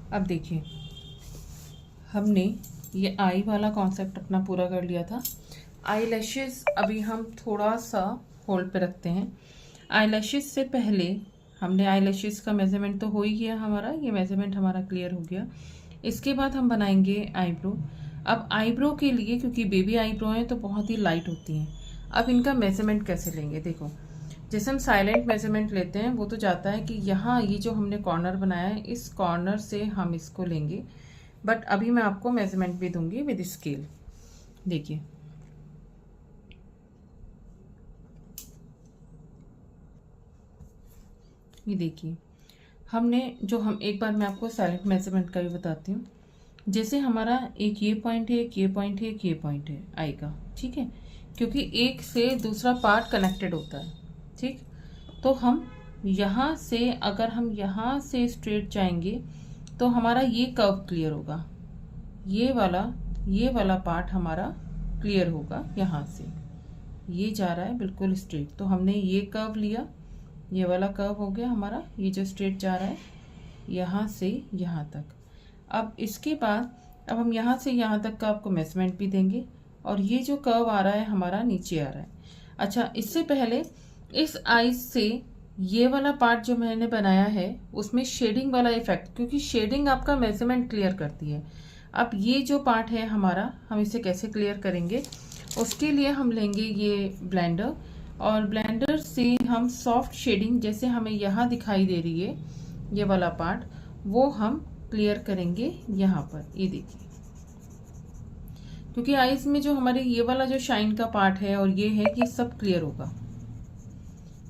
अब देखिए, हमने ये आई वाला कॉन्सेप्ट अपना पूरा कर लिया था। आई लैशेज़ अभी हम थोड़ा सा होल्ड पे रखते हैं। आई लैशेज़ से पहले हमने आई लैशेज़ का मेज़रमेंट तो हो ही गया हमारा, ये मेज़रमेंट हमारा क्लियर हो गया। इसके बाद हम बनाएंगे आईब्रो। अब आईब्रो के लिए, क्योंकि बेबी आईब्रो हैं तो बहुत ही लाइट होती हैं, अब इनका मेज़रमेंट कैसे लेंगे? देखो, जैसे हम साइलेंट मेज़रमेंट लेते हैं वो तो जाता है कि यहाँ ये जो हमने कॉर्नर बनाया है इस कॉर्नर से हम इसको लेंगे, बट अभी मैं आपको मेज़रमेंट भी दूंगी विद स्केल। देखिए, ये देखिए, हमने जो हम एक बार मैं आपको साइलेंट मेज़रमेंट का भी बताती हूँ। जैसे हमारा एक ये पॉइंट है, एक ये पॉइंट है, एक ये पॉइंट है आई का, ठीक है, क्योंकि एक से दूसरा पार्ट कनेक्टेड होता है, ठीक। तो हम यहाँ से, अगर हम यहाँ से स्ट्रेट जाएंगे तो हमारा ये कर्व क्लियर होगा, ये वाला पार्ट हमारा क्लियर होगा। यहाँ से ये जा रहा है बिल्कुल स्ट्रेट, तो हमने ये कर्व लिया, ये वाला कर्व हो गया हमारा, ये जो स्ट्रेट जा रहा है यहाँ से यहाँ तक। अब इसके बाद अब हम यहाँ से यहाँ तक का आपको मेजरमेंट भी देंगे, और ये जो कर्व आ रहा है हमारा नीचे आ रहा है। अच्छा, इससे पहले इस आइज से ये वाला पार्ट जो मैंने बनाया है उसमें शेडिंग वाला इफेक्ट, क्योंकि शेडिंग आपका मेजरमेंट क्लियर करती है। अब ये जो पार्ट है हमारा, हम इसे कैसे क्लियर करेंगे? उसके लिए हम लेंगे ये ब्लेंडर, और ब्लेंडर से हम सॉफ्ट शेडिंग, जैसे हमें यहाँ दिखाई दे रही है ये वाला पार्ट, वो हम क्लियर करेंगे यहाँ पर। ये देखिए, क्योंकि आईज में जो हमारे ये वाला जो शाइन का पार्ट है और ये है कि सब क्लियर होगा।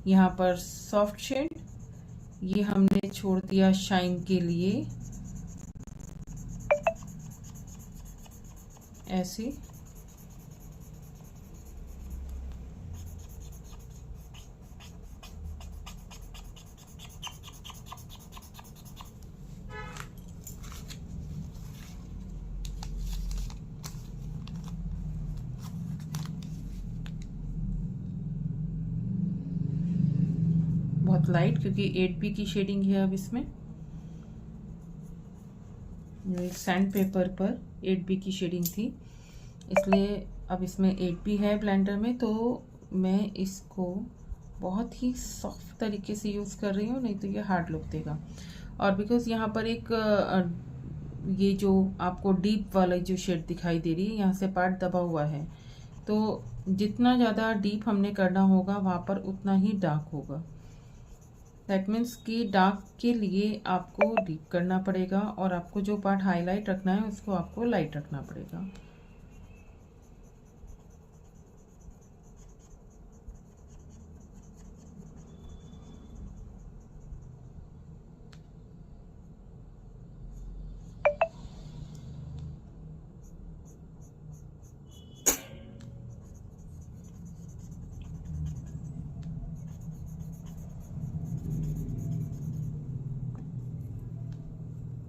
यहाँ पर सॉफ्ट शेड, ये हमने छोड़ दिया शाइन के लिए ऐसे। बहुत लाइट, क्योंकि 8B की शेडिंग है। अब इसमें एक सैंड पेपर पर 8B की शेडिंग थी, इसलिए अब इसमें 8B है ब्लेंडर में, तो मैं इसको बहुत ही सॉफ्ट तरीके से यूज़ कर रही हूँ, नहीं तो ये हार्ड लुक देगा। और बिकॉज यहाँ पर एक ये जो आपको डीप वाला जो शेड दिखाई दे रही है, यहाँ से पार्ट दबा हुआ है, तो जितना ज़्यादा डीप हमने करना होगा वहाँ पर उतना ही डार्क होगा। दैट मीन्स कि डार्क के लिए आपको डीप करना पड़ेगा, और आपको जो पार्ट हाईलाइट रखना है उसको आपको लाइट रखना पड़ेगा।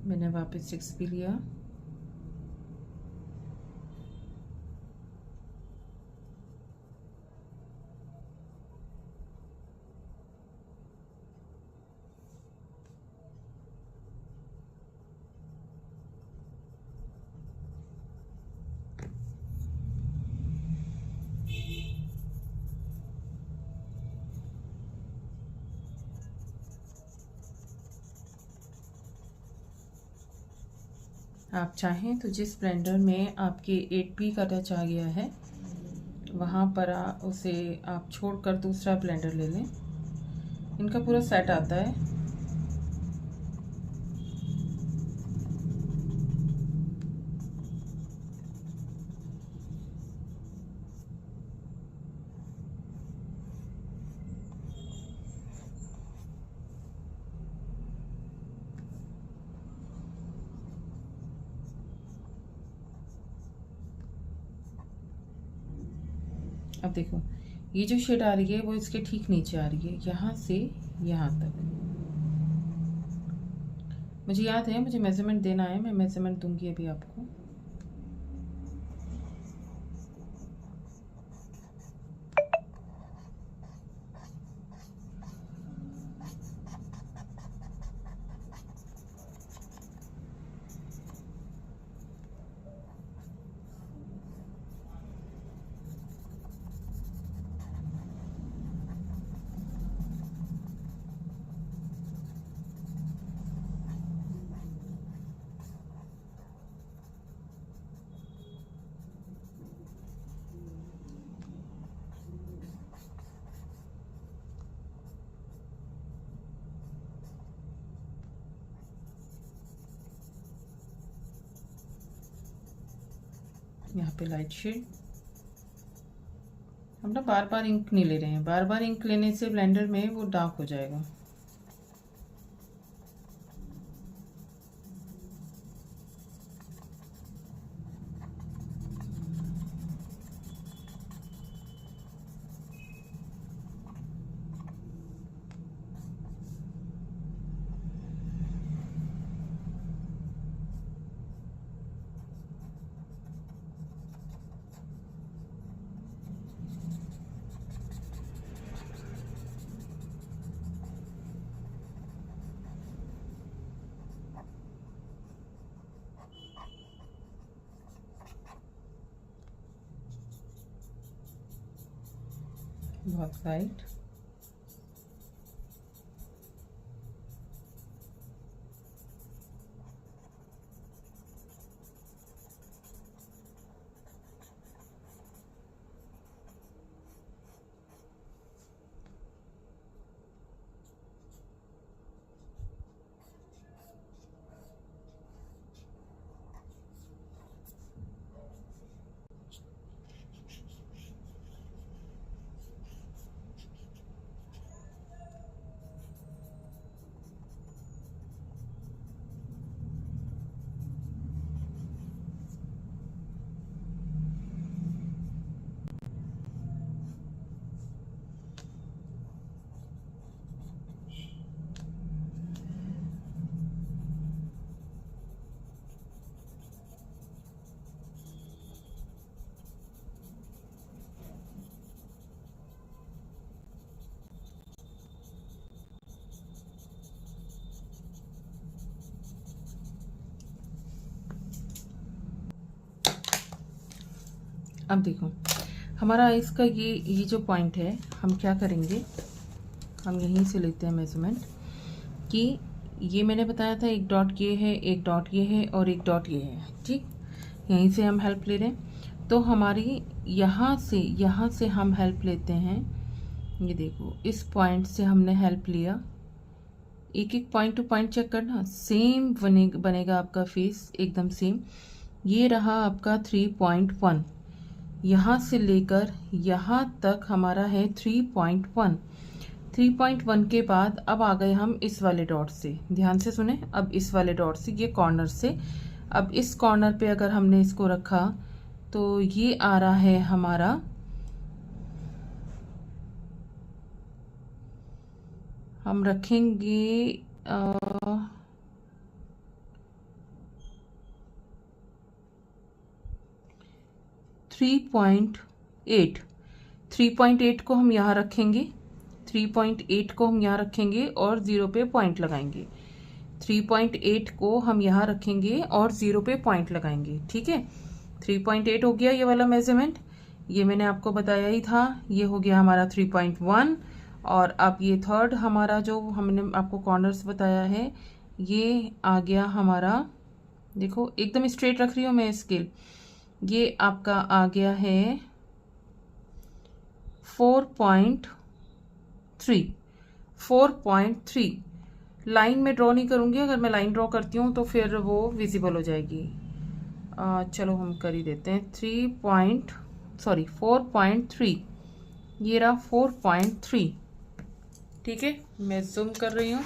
मैंने वापस 6B लिया, आप चाहें तो जिस ब्लेंडर में आपके 8B का टच आ गया है वहाँ पर उसे आप छोड़कर दूसरा ब्लेंडर ले लें। इनका पूरा सेट आता है। अब देखो, ये जो शेड आ रही है वो इसके ठीक नीचे आ रही है, यहाँ से यहाँ तक। मुझे याद है, मुझे मेजरमेंट देना है, मैं मेजरमेंट दूंगी अभी आपको। यहाँ पे लाइट शेड। हम ना बार बार इंक नहीं ले रहे हैं, बार बार इंक लेने से ब्लेंडर में वो डार्क हो जाएगा। बहुत लाइट। अब देखो हमारा इसका ये जो पॉइंट है, हम क्या करेंगे, हम यहीं से लेते हैं मेजरमेंट कि ये मैंने बताया था एक डॉट ये है, एक डॉट ये है और एक डॉट ये है। ठीक, यहीं से हम हेल्प ले रहे हैं। तो हमारी यहाँ से हम हेल्प लेते हैं। ये देखो इस पॉइंट से हमने हेल्प लिया। एक एक पॉइंट टू पॉइंट चेक करना, सेम बनेगा आपका फेस, एकदम सेम। ये रहा आपका 3.1, यहाँ से लेकर यहाँ तक हमारा है 3.1। 3.1 के बाद अब आ गए हम इस वाले डॉट से, ध्यान से सुने। अब इस वाले डॉट से, ये कॉर्नर से, अब इस कॉर्नर पे अगर हमने इसको रखा तो ये आ रहा है हमारा, हम रखेंगे 3.8। 3.8 को हम यहाँ रखेंगे, 3.8 को हम यहाँ रखेंगे और 0 पे पॉइंट लगाएंगे। 3.8 को हम यहाँ रखेंगे और 0 पे पॉइंट लगाएंगे। ठीक है, 3.8 हो गया ये वाला मेजरमेंट, ये मैंने आपको बताया ही था। ये हो गया हमारा 3.1। और अब ये थर्ड हमारा जो हमने आपको कॉर्नर्स बताया है, ये आ गया हमारा, देखो एकदम स्ट्रेट रख रही हूँ मैं स्केल, ये आपका आ गया है 4.3। 4.3 लाइन में ड्रॉ नहीं करूँगी, अगर मैं लाइन ड्रॉ करती हूँ तो फिर वो विजिबल हो जाएगी। चलो हम कर ही देते हैं 4.3। ये रहा 4.3। ठीक है, मैं जूम कर रही हूँ।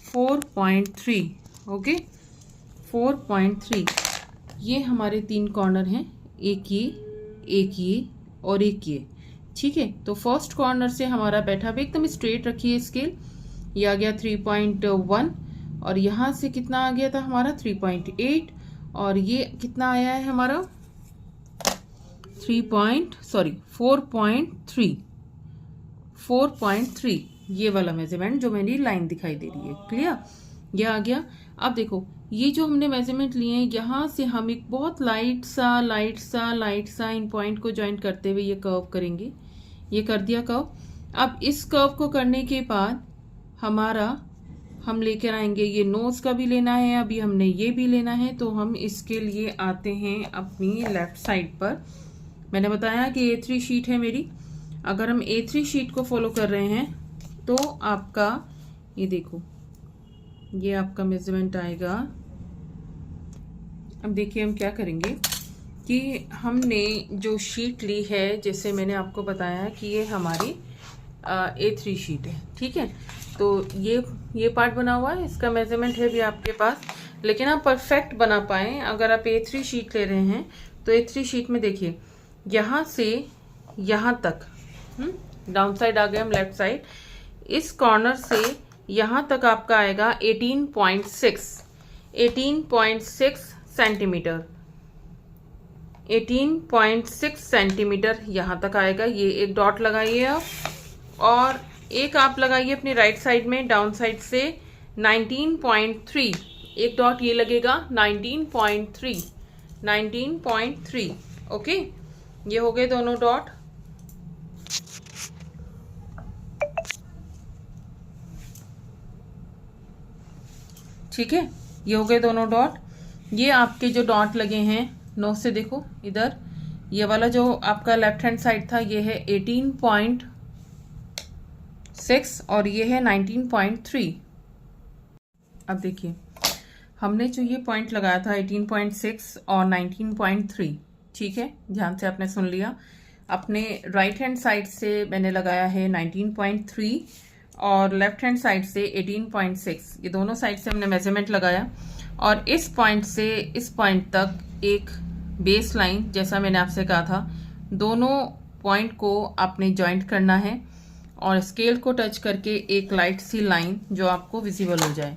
4.3, ओके 4.3। ये हमारे 3 कॉर्नर हैं, एक ये और एक ये। ठीक है, तो फर्स्ट कॉर्नर से हमारा बैठा भी एकदम स्ट्रेट रखिए स्केल। ये आ गया 3.1 और यहाँ से कितना आ गया था हमारा 3.8 और ये कितना आया है हमारा 4.3। ये वाला मेजरमेंट जो मेरी लाइन दिखाई दे रही है, क्लियर, ये आ गया। अब देखो ये जो हमने मेजरमेंट लिए हैं, यहाँ से हम एक बहुत लाइट सा इन पॉइंट को ज्वाइन करते हुए ये कर्व करेंगे। ये कर दिया कर्व। अब इस कर्व को करने के बाद हमारा हम लेकर आएंगे, ये नोज का भी लेना है, अभी हमने ये भी लेना है, तो हम इसके लिए आते हैं अपनी लेफ्ट साइड पर। मैंने बताया कि A3 शीट है मेरी। अगर हम A3 शीट को फॉलो कर रहे हैं तो आपका ये देखो, ये आपका मेजरमेंट आएगा। अब देखिए हम क्या करेंगे, कि हमने जो शीट ली है, जैसे मैंने आपको बताया कि ये हमारी A3 शीट है, ठीक है। तो ये पार्ट बना हुआ है, इसका मेजरमेंट है भी आपके पास, लेकिन आप परफेक्ट बना पाए अगर आप A3 शीट ले रहे हैं तो A3 शीट में देखिए यहाँ से यहाँ तक, डाउन साइड आ गए हम लेफ्ट साइड, इस कॉर्नर से यहाँ तक आपका आएगा 18.6 सेंटीमीटर, 18.6 सेंटीमीटर यहाँ तक आएगा। ये एक डॉट लगाइए आप, और एक आप लगाइए अपनी राइट साइड में डाउन साइड से 19.3, एक डॉट ये लगेगा 19.3, ओके। ये हो गए दोनों डॉट। ठीक है, ये हो गए दोनों डॉट। ये आपके जो डॉट लगे हैं नोज से देखो इधर, ये वाला जो आपका लेफ्ट हैंड साइड था ये है 18.6 और ये है 19.3। अब देखिए हमने जो ये पॉइंट लगाया था 18.6 और 19.3, ठीक है, ध्यान से आपने सुन लिया। अपने राइट हैंड साइड से मैंने लगाया है 19.3 और लेफ्ट हैंड साइड से 18.6, ये दोनों साइड से हमने मेजरमेंट लगाया। और इस पॉइंट से इस पॉइंट तक एक बेस लाइन, जैसा मैंने आपसे कहा था, दोनों पॉइंट को आपने जॉइंट करना है और स्केल को टच करके एक लाइट सी लाइन जो आपको विजिबल हो जाए।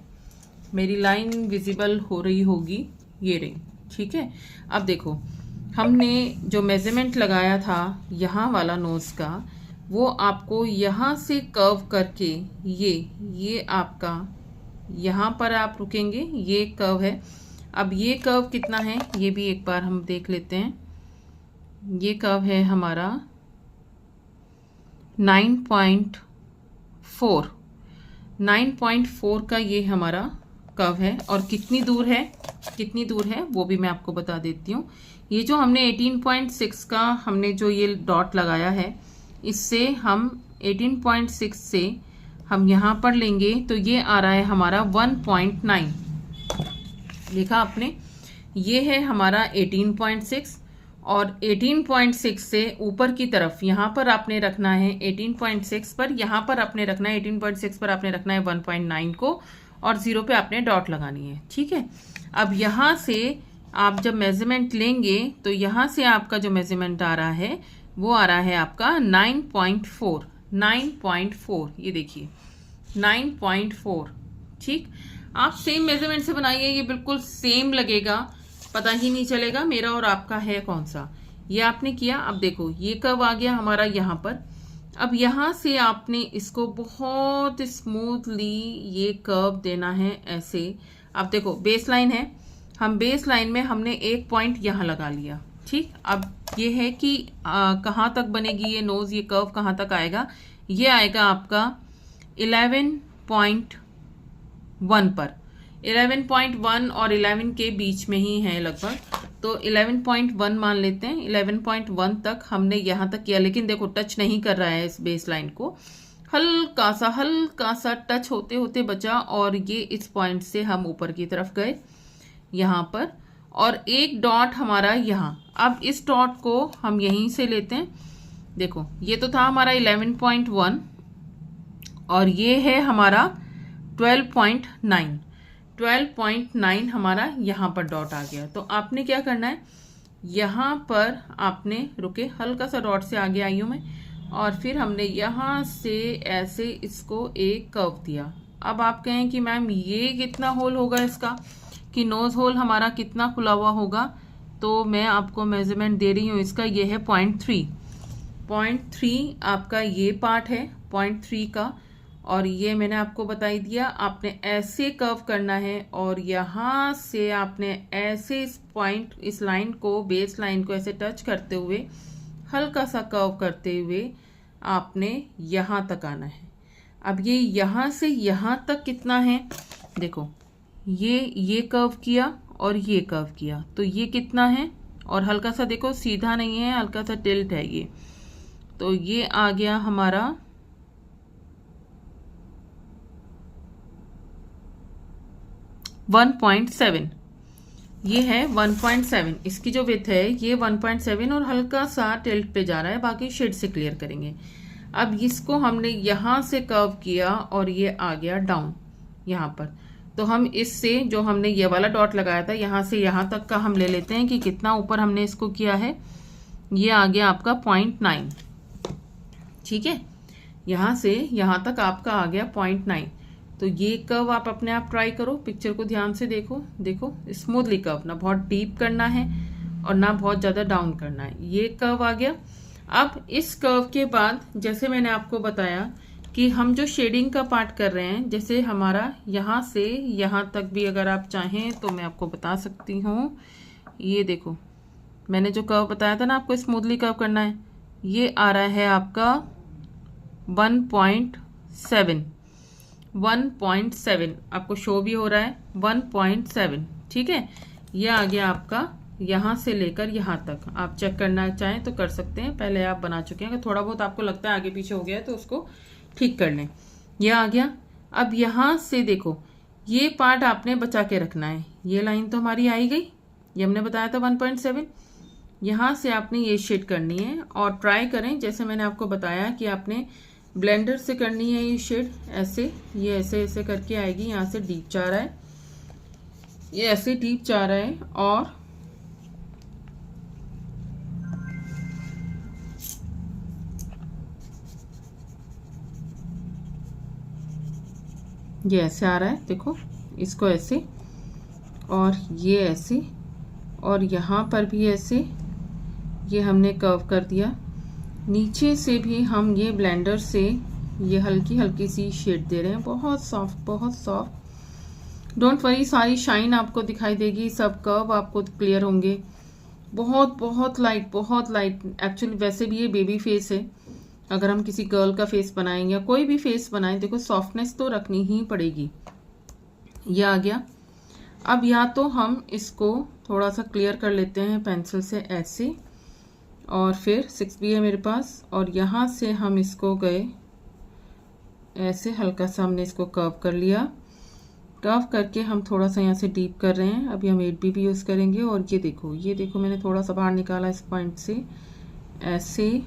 मेरी लाइन विजिबल हो रही होगी, ये रही, ठीक है। अब देखो हमने जो मेजरमेंट लगाया था यहाँ वाला नोज का, वो आपको यहाँ से कर्व करके ये आपका यहाँ पर आप रुकेंगे, ये कर्व है। अब ये कर्व कितना है ये भी एक बार हम देख लेते हैं। ये कर्व है हमारा 9.4 का ये हमारा कर्व है। और कितनी दूर है वो भी मैं आपको बता देती हूँ। ये जो हमने 18.6 का हमने जो ये डॉट लगाया है, इससे हम 18.6 से हम यहाँ पर लेंगे तो ये आ रहा है हमारा 1.9, देखा आपने, ये है हमारा 18.6 और 18.6 से ऊपर की तरफ यहाँ पर आपने रखना है 18.6 पर, यहाँ पर आपने रखना है 18.6 पर आपने रखना है 1.9 को, और 0 पे आपने डॉट लगानी है, ठीक है। अब यहाँ से आप जब मेजरमेंट लेंगे तो यहाँ से आपका जो मेजरमेंट आ रहा है वो आ रहा है आपका 9.4, ये देखिए 9.4, ठीक। आप सेम मेजरमेंट से बनाइए, ये बिल्कुल सेम लगेगा, पता ही नहीं चलेगा मेरा और आपका है कौन सा। ये आपने किया। अब देखो ये कर्व आ गया हमारा यहाँ पर। अब यहाँ से आपने इसको बहुत स्मूथली ये कर्व देना है ऐसे। अब देखो बेस लाइन है, हम बेस लाइन में हमने एक पॉइंट यहाँ लगा लिया, ठीक। अब ये है कि कहाँ तक बनेगी ये नोज, ये कर्व कहाँ तक आएगा, ये आएगा आपका 11.1 पर। 11.1 और 11 के बीच में ही है लगभग, तो 11.1 मान लेते हैं। 11.1 तक हमने यहाँ तक किया, लेकिन देखो टच नहीं कर रहा है इस बेस लाइन को, हल्का सा टच होते होते बचा, और ये इस पॉइंट से हम ऊपर की तरफ गए यहाँ पर, और एक डॉट हमारा यहाँ। अब इस डॉट को हम यहीं से लेते हैं, देखो ये तो था हमारा 11.1 और ये है हमारा 12.9 हमारा यहाँ पर डॉट आ गया। तो आपने क्या करना है, यहाँ पर आपने रुके, हल्का सा डॉट से आगे आई हूँ मैं, और फिर हमने यहाँ से ऐसे इसको एक कर्व दिया। अब आप कहें कि मैम ये कितना होल होगा इसका, कि नोज होल हमारा कितना खुला हुआ होगा, तो मैं आपको मेजरमेंट दे रही हूँ इसका, ये है 0.3 आपका ये पार्ट है 0.3 का, और ये मैंने आपको बता दिया। आपने ऐसे कर्व करना है और यहाँ से आपने ऐसे इस पॉइंट, इस लाइन को, बेस लाइन को ऐसे टच करते हुए हल्का सा कर्व करते हुए आपने यहाँ तक आना है। अब ये यहाँ से यहाँ तक कितना है, देखो ये कर्व किया और ये कर्व किया, तो ये कितना है, और हल्का सा देखो सीधा नहीं है, हल्का सा टिल्ट है ये, तो ये आ गया हमारा 1.7। ये है 1.7, इसकी जो विड्थ है ये 1.7 और हल्का सा टिल्ट पे जा रहा है, बाकी शेड से क्लियर करेंगे। अब इसको हमने यहाँ से कर्व किया और ये आ गया डाउन यहाँ पर, तो हम इससे जो हमने ये वाला डॉट लगाया था यहाँ से यहाँ तक का हम ले लेते हैं कि कितना ऊपर हमने इसको किया है। ये आ गया आपका 0.9, ठीक है, यहाँ से यहाँ तक आपका आ गया 0.9। तो ये कर्व आप अपने आप ट्राई करो, पिक्चर को ध्यान से देखो, देखो स्मूथली कर्व, ना बहुत डीप करना है और ना बहुत ज़्यादा डाउन करना है। ये कर्व आ गया। अब इस कर्व के बाद जैसे मैंने आपको बताया कि हम जो शेडिंग का पार्ट कर रहे हैं, जैसे हमारा यहाँ से यहाँ तक भी अगर आप चाहें तो मैं आपको बता सकती हूँ। ये देखो मैंने जो कर्व बताया था ना आपको स्मूथली कर्व करना है, ये आ रहा है आपका 1.7 आपको शो भी हो रहा है 1.7, ठीक है। ये आ गया आपका यहाँ से लेकर यहाँ तक, आप चेक करना चाहें तो कर सकते हैं, पहले आप बना चुके हैं। अगर थोड़ा बहुत आपको लगता है आगे पीछे हो गया है तो उसको ठीक कर लें। ये आ गया। अब यहाँ से देखो ये पार्ट आपने बचा के रखना है, ये लाइन तो हमारी आई गई, ये हमने बताया था 1.7। यहाँ से आपने ये शेड करनी है और ट्राई करें जैसे मैंने आपको बताया कि आपने ब्लेंडर से करनी है ये शेड, ऐसे ये ऐसे ऐसे करके आएगी। यहाँ से डीप जा रहा है, ये ऐसे डीप जा रहा है और ये ऐसे आ रहा है, देखो इसको ऐसे और ये ऐसे और यहाँ पर भी ऐसे, ये हमने कर्व कर दिया। नीचे से भी हम ये ब्लेंडर से ये हल्की हल्की सी शेड दे रहे हैं, बहुत सॉफ्ट बहुत सॉफ्ट। डोंट वरी, सारी शाइन आपको दिखाई देगी, सब कर्व आपको क्लियर होंगे। बहुत बहुत लाइट, बहुत लाइट। एक्चुअली वैसे भी ये बेबी फेस है, अगर हम किसी गर्ल का फेस बनाएंगे या कोई भी फेस बनाएं, देखो सॉफ्टनेस तो रखनी ही पड़ेगी। ये आ गया। अब या तो हम इसको थोड़ा सा क्लियर कर लेते हैं पेंसिल से ऐसे, और फिर 6B है मेरे पास, और यहाँ से हम इसको गए ऐसे हल्का सा हमने इसको कर्व कर लिया। कर्व करके हम थोड़ा सा यहाँ से डीप कर रहे हैं। अभी हम 8B भी यूज़ करेंगे। और ये देखो मैंने थोड़ा सा बाहर निकाला इस पॉइंट से ऐसे,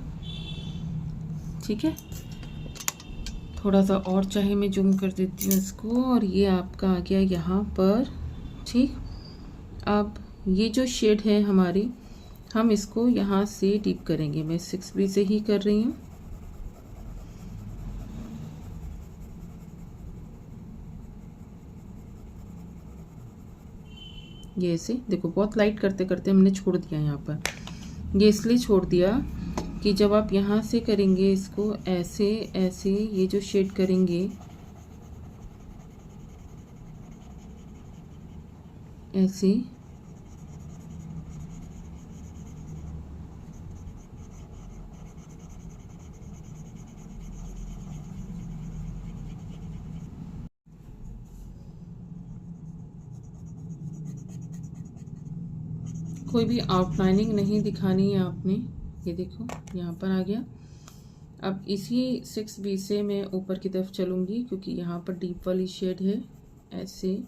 ठीक है। थोड़ा सा और चाहे मैं जूम कर देती हूँ इसको, और ये आपका आ गया यहाँ पर, ठीक। अब ये जो शेड है हमारी, हम इसको यहाँ से डीप करेंगे। मैं 6B से ही कर रही हूँ। ये ऐसे देखो, बहुत लाइट करते करते हमने छोड़ दिया यहाँ पर। ये इसलिए छोड़ दिया कि जब आप यहाँ से करेंगे इसको ऐसे ऐसे, ये जो शेड करेंगे ऐसे, कोई भी आउटलाइनिंग नहीं दिखानी है आपने। ये देखो यहाँ पर आ गया। अब इसी 6B से मैं ऊपर की तरफ चलूँगी, क्योंकि यहाँ पर डीप वाली शेड है। ऐसे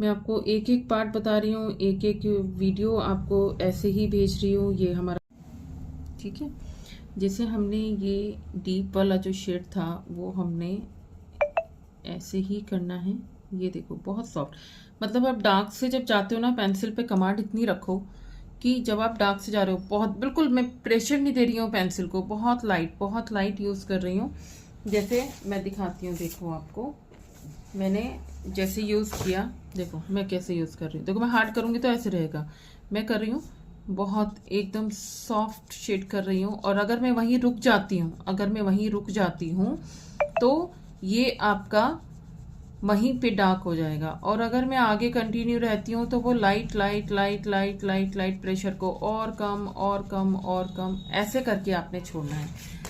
मैं आपको एक एक पार्ट बता रही हूँ, एक एक वीडियो आपको ऐसे ही भेज रही हूँ। ये हमारा, ठीक है। जैसे हमने ये डीप वाला जो शेड था वो हमने ऐसे ही करना है। ये देखो बहुत सॉफ्ट, मतलब आप डार्क से जब जाते हो ना, पेंसिल पे कमांड इतनी रखो कि जब आप डार्क से जा रहे हो, बहुत बिल्कुल मैं प्रेशर नहीं दे रही हूँ पेंसिल को, बहुत लाइट यूज़ कर रही हूँ। जैसे मैं दिखाती हूँ, देखो आपको मैंने जैसे यूज़ किया, देखो मैं कैसे यूज़ कर रही हूँ। देखो मैं हार्ड करूँगी तो ऐसे रहेगा, मैं कर रही हूँ बहुत एकदम सॉफ्ट शेड कर रही हूँ। और अगर मैं वहीं रुक जाती हूँ तो ये आपका वहीं पे डार्क हो जाएगा। और अगर मैं आगे कंटिन्यू रहती हूँ तो वो लाइट प्रेशर को और कम ऐसे करके आपने छोड़ना है।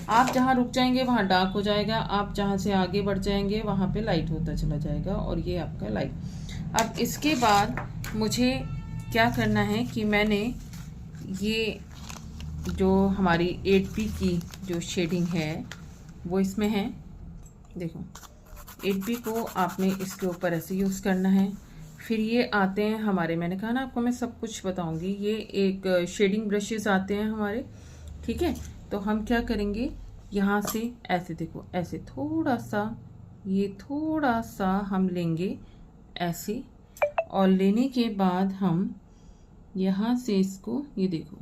आप जहाँ रुक जाएंगे वहाँ डार्क हो जाएगा, आप जहाँ से आगे बढ़ जाएंगे वहाँ पे लाइट होता चला जाएगा। और ये आपका लाइट। अब इसके बाद मुझे क्या करना है कि मैंने ये जो हमारी 8B की जो शेडिंग है वो इसमें है। देखो 8B को आपने इसके ऊपर ऐसे यूज़ करना है। फिर ये आते हैं हमारे, मैंने कहा ना आपको मैं सब कुछ बताऊंगी, ये एक शेडिंग ब्रशेस आते हैं हमारे, ठीक है। तो हम क्या करेंगे, यहाँ से ऐसे देखो, ऐसे थोड़ा सा, ये थोड़ा सा हम लेंगे ऐसे, और लेने के बाद हम यहाँ से इसको, ये देखो,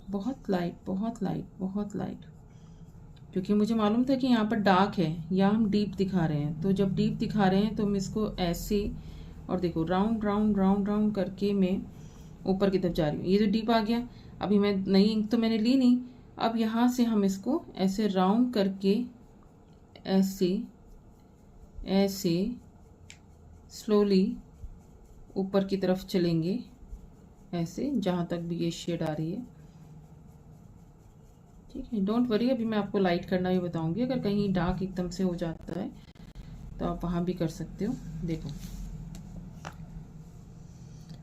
बहुत लाइट बहुत लाइट बहुत लाइट, क्योंकि मुझे मालूम था कि यहाँ पर डार्क है, यहाँ हम डीप दिखा रहे हैं। तो जब डीप दिखा रहे हैं तो हम इसको ऐसे, और देखो राउंड राउंड राउंड राउंड करके मैं ऊपर की तरफ जा रही हूँ। ये तो डीप आ गया। अभी मैं नई इंक तो मैंने ली नहीं, अब यहाँ से हम इसको ऐसे राउंड करके ऐसे ऐसे स्लोली ऊपर की तरफ चलेंगे, ऐसे जहाँ तक भी ये शेड आ रही है, ठीक है। डोंट वरी, अभी मैं आपको लाइट करना भी बताऊंगी। अगर कहीं डार्क एकदम से हो जाता है तो आप वहाँ भी कर सकते हो। देखो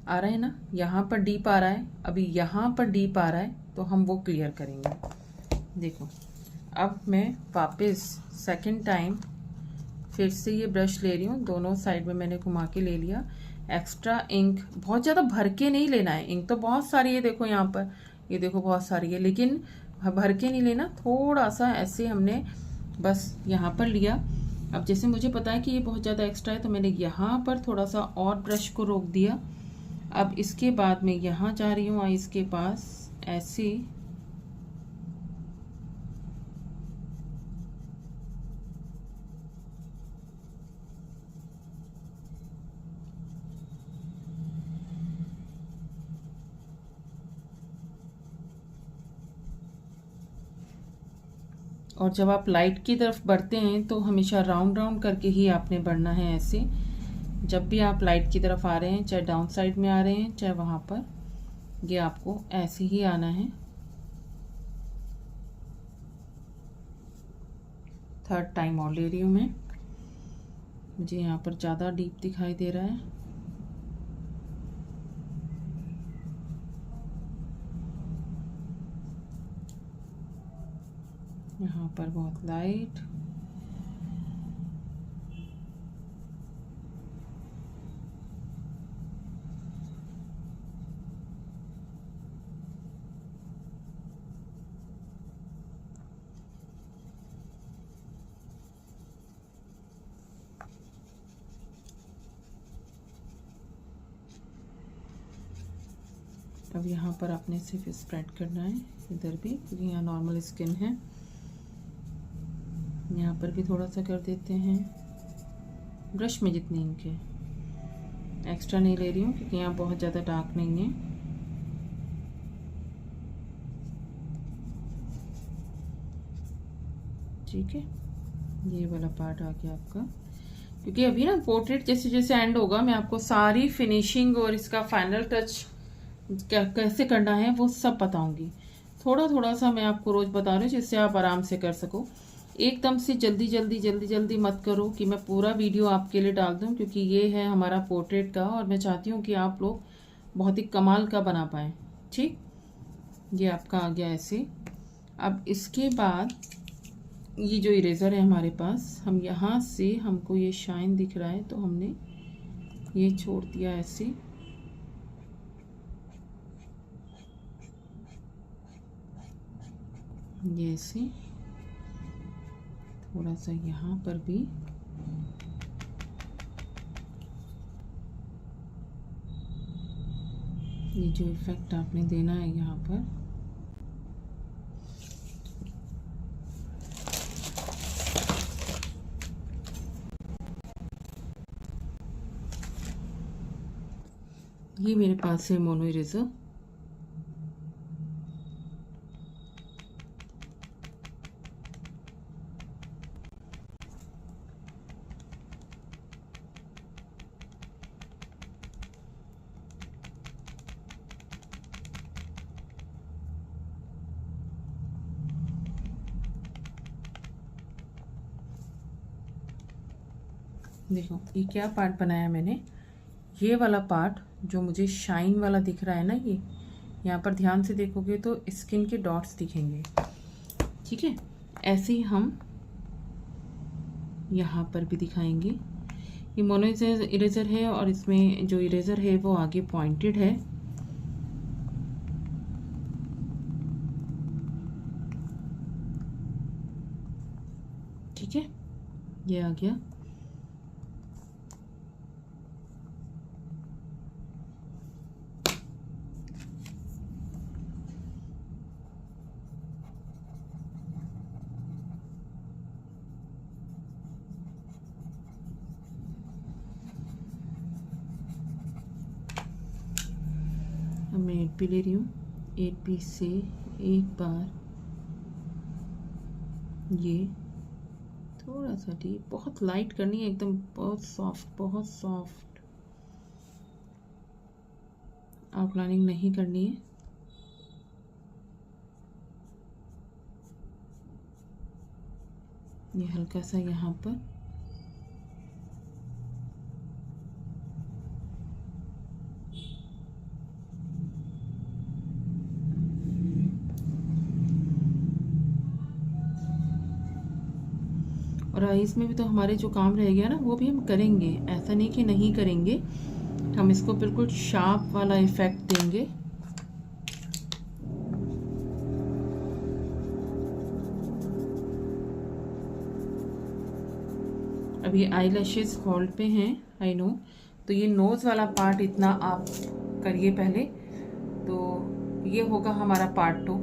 आ रहा है ना, यहाँ पर डीप आ रहा है, अभी यहाँ पर डीप आ रहा है, तो हम वो क्लियर करेंगे। देखो अब मैं वापस सेकंड टाइम फिर से ये ब्रश ले रही हूँ, दोनों साइड में मैंने घुमा के ले लिया। एक्स्ट्रा इंक बहुत ज़्यादा भर के नहीं लेना है, इंक तो बहुत सारी है, देखो यहाँ पर, ये देखो बहुत सारी है, लेकिन भर के नहीं लेना, थोड़ा सा ऐसे हमने बस यहाँ पर लिया। अब जैसे मुझे पता है कि ये बहुत ज़्यादा एक्स्ट्रा है, तो मैंने यहाँ पर थोड़ा सा और ब्रश को रोक दिया। अब इसके बाद मैं यहाँ जा रही हूँ आईज के पास, ऐसे और जब आप लाइट की तरफ बढ़ते हैं तो हमेशा राउंड राउंड करके ही आपने बढ़ना है ऐसे। जब भी आप लाइट की तरफ आ रहे हैं, चाहे डाउन साइड में आ रहे हैं चाहे वहाँ पर, ये आपको ऐसे ही आना है। थर्ड टाइम और ले रही हूँ मैं, मुझे यहाँ पर ज़्यादा डीप दिखाई दे रहा है। यहाँ पर बहुत लाइट, अब यहाँ पर आपने सिर्फ स्प्रेड करना है, इधर भी, क्योंकि यहाँ नॉर्मल स्किन है। यहाँ पर भी थोड़ा सा कर देते हैं, ब्रश में जितनी इंक है, एक्स्ट्रा नहीं ले रही हूँ क्योंकि यहाँ बहुत ज़्यादा डार्क नहीं है। ठीक है, ये वाला पार्ट आ गया आपका। क्योंकि अभी ना पोर्ट्रेट जैसे जैसे एंड होगा, मैं आपको सारी फिनिशिंग और इसका फाइनल टच क्या कैसे करना है वो सब बताऊंगी। थोड़ा थोड़ा सा मैं आपको रोज बता रही हूँ जिससे आप आराम से कर सको। एकदम से जल्दी जल्दी जल्दी जल्दी मत करो कि मैं पूरा वीडियो आपके लिए डाल दूँ, क्योंकि ये है हमारा पोर्ट्रेट का और मैं चाहती हूँ कि आप लोग बहुत ही कमाल का बना पाएँ। ठीक, ये आपका आ गया ऐसे। अब इसके बाद ये जो इरेज़र है हमारे पास, हम यहाँ से, हमको ये शाइन दिख रहा है तो हमने ये छोड़ दिया ऐसे। ये ऐसे थोड़ा सा यहाँ पर भी, ये जो इफेक्ट आपने देना है यहाँ पर, ये मेरे पास है मोनो इरेज़र। देखो ये क्या पार्ट बनाया मैंने, ये वाला पार्ट जो मुझे शाइन वाला दिख रहा है ना, यहाँ पर ध्यान से देखोगे तो स्किन के डॉट्स दिखेंगे। ठीक है, ऐसे ही हम यहाँ पर भी दिखाएंगे। ये मोनो इरेजर है और इसमें जो इरेजर है वो आगे पॉइंटेड है। ठीक है, ये आ गया। अब मैं 8 पी ले रही हूँ। 8 पी से एक बार ये थोड़ा सा डीप, बहुत लाइट करनी है, एकदम बहुत सॉफ्ट आउटलाइनिंग नहीं करनी है। ये हल्का सा यहाँ पर और आईज में भी तो हमारे जो काम रह गया ना वो भी हम करेंगे, ऐसा नहीं कि नहीं करेंगे। हम इसको बिल्कुल शार्प वाला इफेक्ट देंगे। अब ये आई लैशेज होल्ड पे हैं, आई नो, तो ये नोज वाला पार्ट इतना आप करिए पहले, तो ये होगा हमारा पार्ट 2।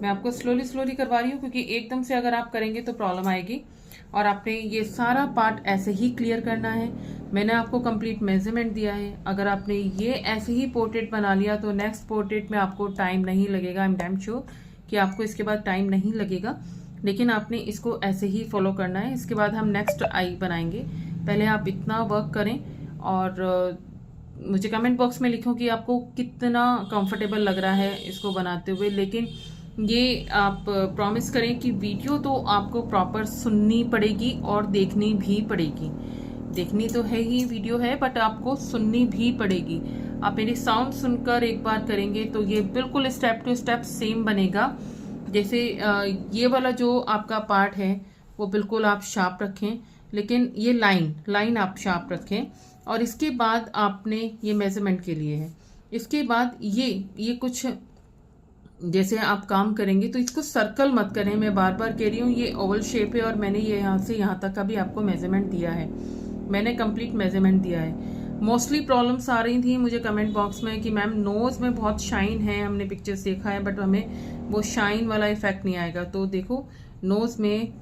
मैं आपको स्लोली करवा रही हूँ क्योंकि एकदम से अगर आप करेंगे तो प्रॉब्लम आएगी। और आपने ये सारा पार्ट ऐसे ही क्लियर करना है। मैंने आपको कंप्लीट मेजरमेंट दिया है। अगर आपने ये ऐसे ही पोर्ट्रेट बना लिया तो नेक्स्ट पोर्ट्रेट में आपको टाइम नहीं लगेगा। आई एम डैम श्योर कि आपको इसके बाद टाइम नहीं लगेगा, लेकिन आपने इसको ऐसे ही फॉलो करना है। इसके बाद हम नेक्स्ट आई बनाएंगे। पहले आप इतना वर्क करें और मुझे कमेंट बॉक्स में लिखो कि आपको कितना कंफर्टेबल लग रहा है इसको बनाते हुए। लेकिन ये आप प्रॉमिस करें कि वीडियो तो आपको प्रॉपर सुननी पड़ेगी और देखनी भी पड़ेगी। देखनी तो है ही, वीडियो है, बट आपको सुननी भी पड़ेगी। आप मेरी साउंड सुनकर एक बार करेंगे तो ये बिल्कुल स्टेप टू स्टेप सेम बनेगा। जैसे ये वाला जो आपका पार्ट है वो बिल्कुल आप शार्प रखें, लेकिन ये लाइन आप शार्प रखें। और इसके बाद आपने ये मेजरमेंट के लिए है। इसके बाद ये कुछ जैसे आप काम करेंगे तो इसको सर्कल मत करें। मैं बार बार कह रही हूँ, ये ओवल शेप है और मैंने ये यहाँ से यहाँ तक का भी आपको मेजरमेंट दिया है। मैंने कंप्लीट मेजरमेंट दिया है। मोस्टली प्रॉब्लम्स आ रही थी मुझे कमेंट बॉक्स में कि मैम नोज में बहुत शाइन है, हमने पिक्चर्स देखा है, बट हमें वो शाइन वाला इफेक्ट नहीं आएगा। तो देखो, नोज में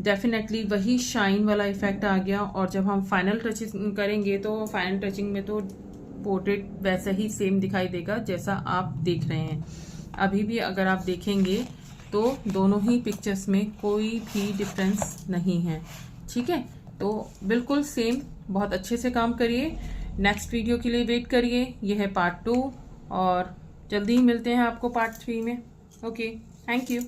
डेफिनेटली वही शाइन वाला इफेक्ट आ गया। और जब हम फाइनल टचिंग करेंगे तो फाइनल टचिंग में तो पोर्ट्रेट वैसा ही सेम दिखाई देगा जैसा आप देख रहे हैं। अभी भी अगर आप देखेंगे तो दोनों ही पिक्चर्स में कोई भी डिफरेंस नहीं है। ठीक है, तो बिल्कुल सेम, बहुत अच्छे से काम करिए। नेक्स्ट वीडियो के लिए वेट करिए। यह है पार्ट 2 और जल्दी ही मिलते हैं आपको पार्ट 3 में। Okay, thank you.